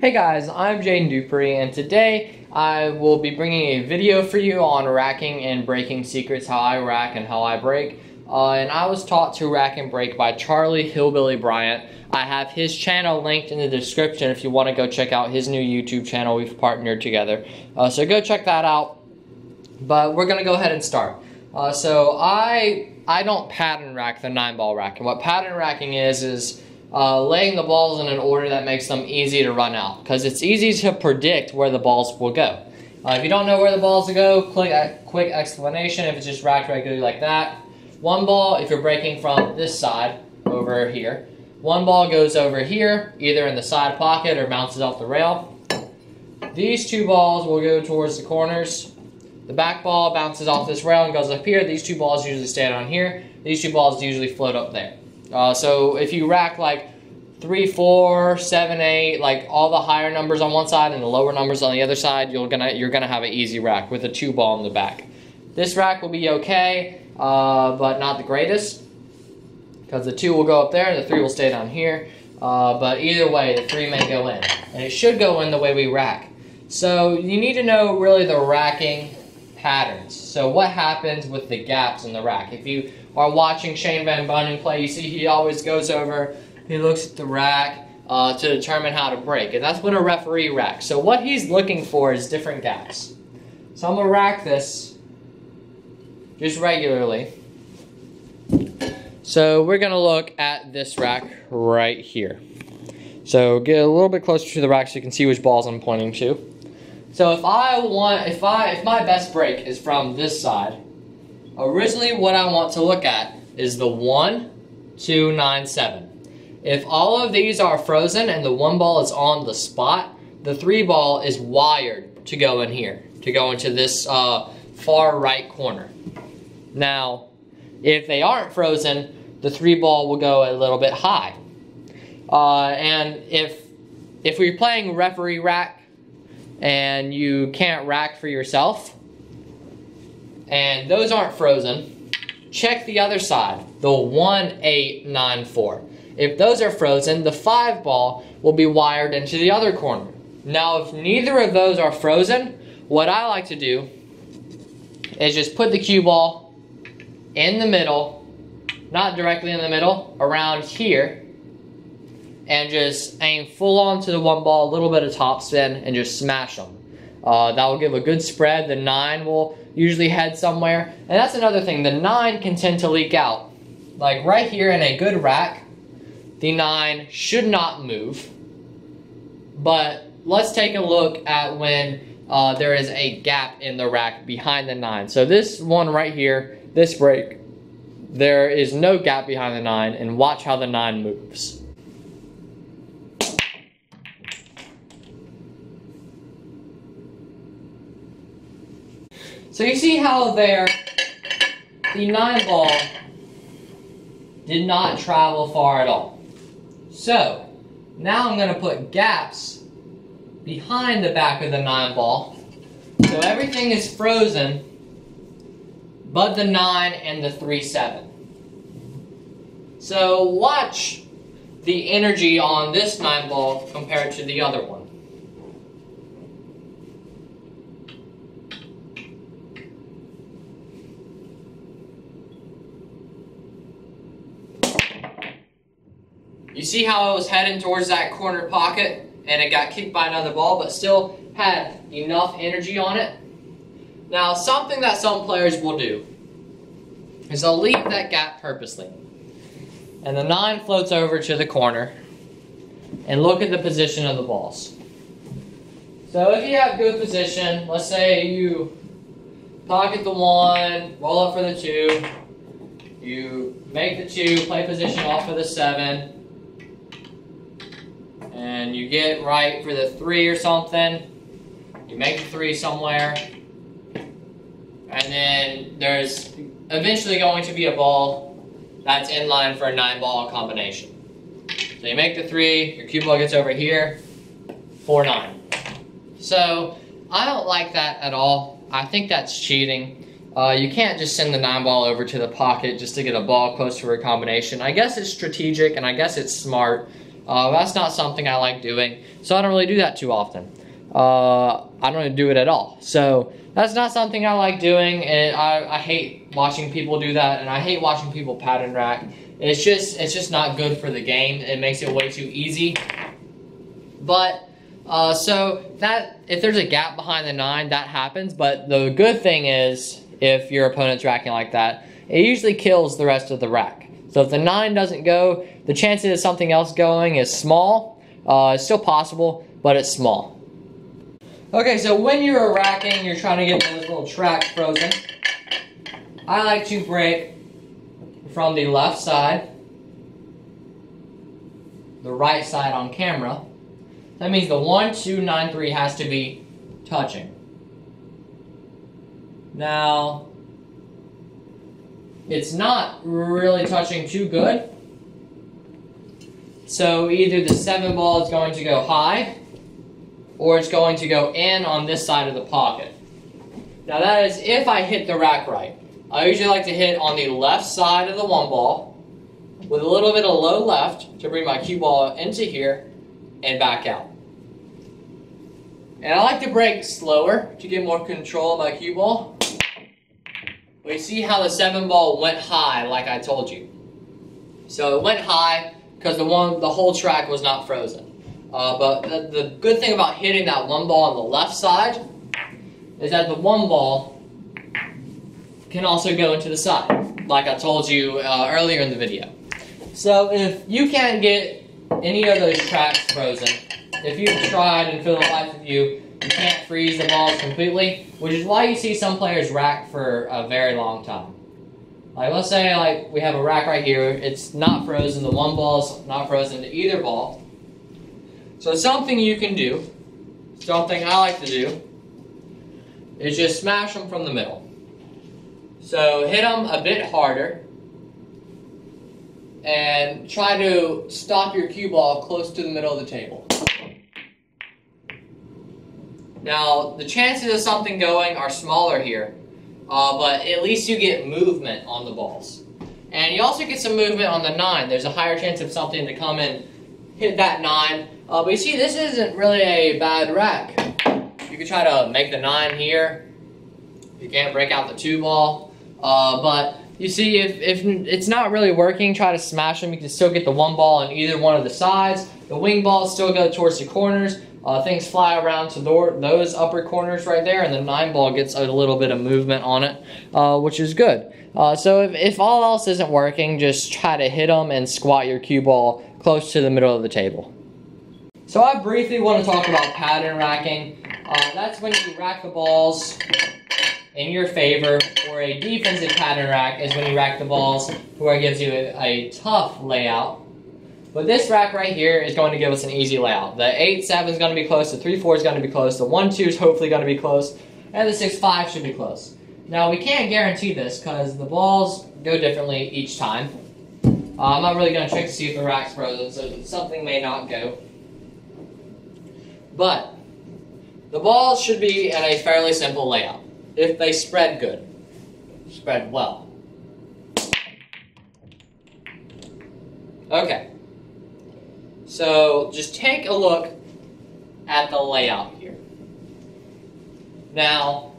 Hey guys, I'm Dupree, and today I will be bringing a video for you on racking and breaking secrets, how I rack and how I break. And I was taught to rack and break by Charlie Hillbilly Bryant. I have his channel linked in the description if you want to go check out his new YouTube channel. We've partnered together. So go check that out. But we're going to go ahead and start. So I don't pattern rack the 9-ball rack. And what pattern racking is laying the balls in an order that makes them easy to run out, because it's easy to predict where the balls will go. If you don't know where the balls will go, quick explanation. If it's just racked regularly like that, one ball, if you're breaking from this side over here, one ball goes over here, either in the side pocket or bounces off the rail. These two balls will go towards the corners. The back ball bounces off this rail and goes up here. These two balls usually stay down here. These two balls usually float up there. So if you rack like 3, 4, 7, 8, like all the higher numbers on one side and the lower numbers on the other side, you're gonna have an easy rack with a 2-ball in the back. This rack will be okay, but not the greatest, because the 2 will go up there and the 3 will stay down here. But either way, the 3 may go in, and it should go in the way we rack. So you need to know really the racking patterns. So what happens with the gaps in the rack? If you are watching Shane Van Bunnen play, you see he always goes over, he looks at the rack to determine how to break. And that's what a referee racks. So what he's looking for is different gaps. So I'm going to rack this just regularly. So we're going to look at this rack right here. So get a little bit closer to the rack so you can see which balls I'm pointing to. So if my best break is from this side, originally what I want to look at is the 1, 2, 9, 7. If all of these are frozen and the 1 ball is on the spot, the 3 ball is wired to go in here, to go into this far right corner. Now, if they aren't frozen, the 3 ball will go a little bit high. And if we're playing referee rack, and you can't rack for yourself, and those aren't frozen, check the other side, the 1, 8, 9, 4. If those are frozen, the 5 ball will be wired into the other corner. Now, if neither of those are frozen, what I like to do is just put the cue ball in the middle, not directly in the middle, around here, and just aim full on to the 1 ball, a little bit of top spin, and just smash them. That will give a good spread. The 9 will usually head somewhere. And that's another thing, the 9 can tend to leak out. Like right here in a good rack, the 9 should not move. But let's take a look at when there is a gap in the rack behind the 9. So this one right here, this break, there is no gap behind the 9, and watch how the 9 moves. So you see how there, the 9 ball did not travel far at all. So now I'm going to put gaps behind the back of the 9 ball. So everything is frozen but the 9 and the 3, 7. So watch the energy on this 9 ball compared to the other one. You see how I was heading towards that corner pocket and it got kicked by another ball, but still had enough energy on it? Now, something that some players will do is they'll leave that gap purposely. And the 9 floats over to the corner, and look at the position of the balls. So if you have good position, let's say you pocket the 1, roll up for the 2, you make the 2, play position off for the 7, and you get right for the 3 or something, you make the 3 somewhere, and then there's eventually going to be a ball that's in line for a 9-ball combination. So you make the 3, your cue ball gets over here, 4, 9. So I don't like that at all. I think that's cheating. You can't just send the 9-ball over to the pocket just to get a ball close to a combination. I guess it's strategic and I guess it's smart. That's not something I like doing, so I don't really do that too often. I don't really do it at all. So that's not something I like doing, and I hate watching people do that, and I hate watching people pattern rack. It's just not good for the game. It makes it way too easy. But so that if there's a gap behind the 9, that happens. But the good thing is, if your opponent's racking like that, it usually kills the rest of the rack. So if the 9 doesn't go, the chances of something else going is small. It's still possible, but it's small. Okay, so when you're racking, you're trying to get those little tracks frozen. I like to break from the left side, the right side on camera. That means the 1, 2, 9, 3 has to be touching. Now, it's not really touching too good. So either the 7 ball is going to go high, or it's going to go in on this side of the pocket. Now that is if I hit the rack right. I usually like to hit on the left side of the 1 ball with a little bit of low left to bring my cue ball into here and back out. And I like to break slower to get more control of my cue ball. But you see how the 7 ball went high, like I told you. So it went high because the whole track was not frozen. But the good thing about hitting that 1 ball on the left side is that the 1 ball can also go into the side, like I told you earlier in the video. So if you can't get any of those tracks frozen, if you've tried and for the life of you, you can't freeze the balls completely, which is why you see some players rack for a very long time. Like let's say like we have a rack right here, it's not frozen, the 1 ball's not frozen to either ball. So something you can do, something I like to do, is just smash them from the middle. So hit them a bit harder and try to stop your cue ball close to the middle of the table. Now the chances of something going are smaller here, but at least you get movement on the balls. And you also get some movement on the 9. There's a higher chance of something to come and hit that 9. But you see, this isn't really a bad rack. You could try to make the 9 here. You can't break out the 2 ball. But you see, if it's not really working, try to smash them. You can still get the 1 ball on either one of the sides. The wing balls still go towards the corners. Things fly around to those upper corners right there, and the 9 ball gets a little bit of movement on it, which is good. So if all else isn't working, just try to hit them and squat your cue ball close to the middle of the table. So I briefly want to talk about pattern racking. That's when you rack the balls in your favor, or a defensive pattern rack is when you rack the balls where it gives you a tough layout. But this rack right here is going to give us an easy layout. The 8-7 is going to be close, the 3-4 is going to be close, the 1-2 is hopefully going to be close, and the 6-5 should be close. Now we can't guarantee this because the balls go differently each time. I'm not really going to check to see if the rack's frozen, so something may not go. But the balls should be in a fairly simple layout. If they spread good, spread well. Okay. So just take a look at the layout here. Now,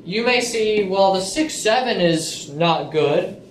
you may see, well, the 6-7 is not good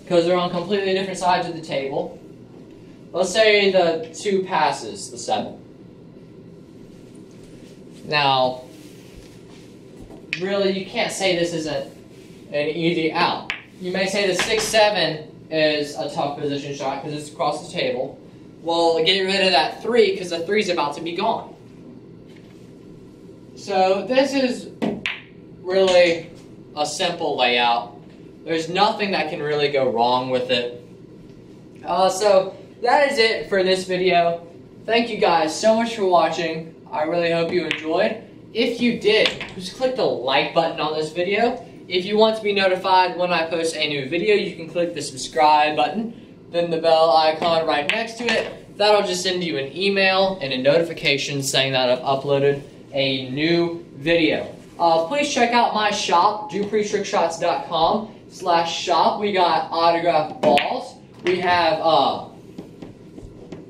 because they're on completely different sides of the table. Let's say the 2 passes the 7. Now, really, you can't say this isn't an easy out. You may say the 6-7 is a tough position shot because it's across the table. Well, get rid of that 3 because the 3 is about to be gone. So this is really a simple layout. There's nothing that can really go wrong with it. So that is it for this video. Thank you guys so much for watching. I really hope you enjoyed. If you did, just click the like button on this video. If you want to be notified when I post a new video, you can click the subscribe button, then the bell icon right next to it. That'll just send you an email and a notification saying that I've uploaded a new video. Please check out my shop, DupreeTrickShots.com/shop. We got autographed balls.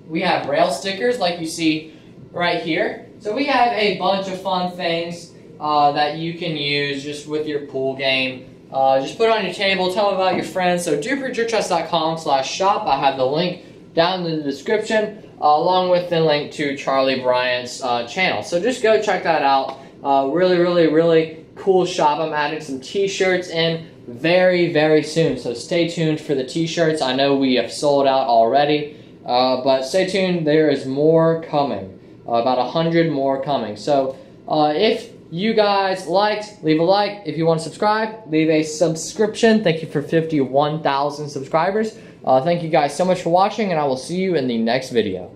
We We have rail stickers like you see right here. So we have a bunch of fun things that you can use just with your pool game. Just put it on your table, tell them about your friends. So DupreeDriftChest.com/shop. I have the link down in the description, along with the link to Charlie Bryant's channel. So just go check that out. Really cool shop. I'm adding some t-shirts in very soon. So stay tuned for the t-shirts. I know we have sold out already, but stay tuned. There is more coming. About 100 more coming. So if you guys liked, leave a like. If you want to subscribe, leave a subscription. Thank you for 51,000 subscribers. Thank you guys so much for watching, and I will see you in the next video.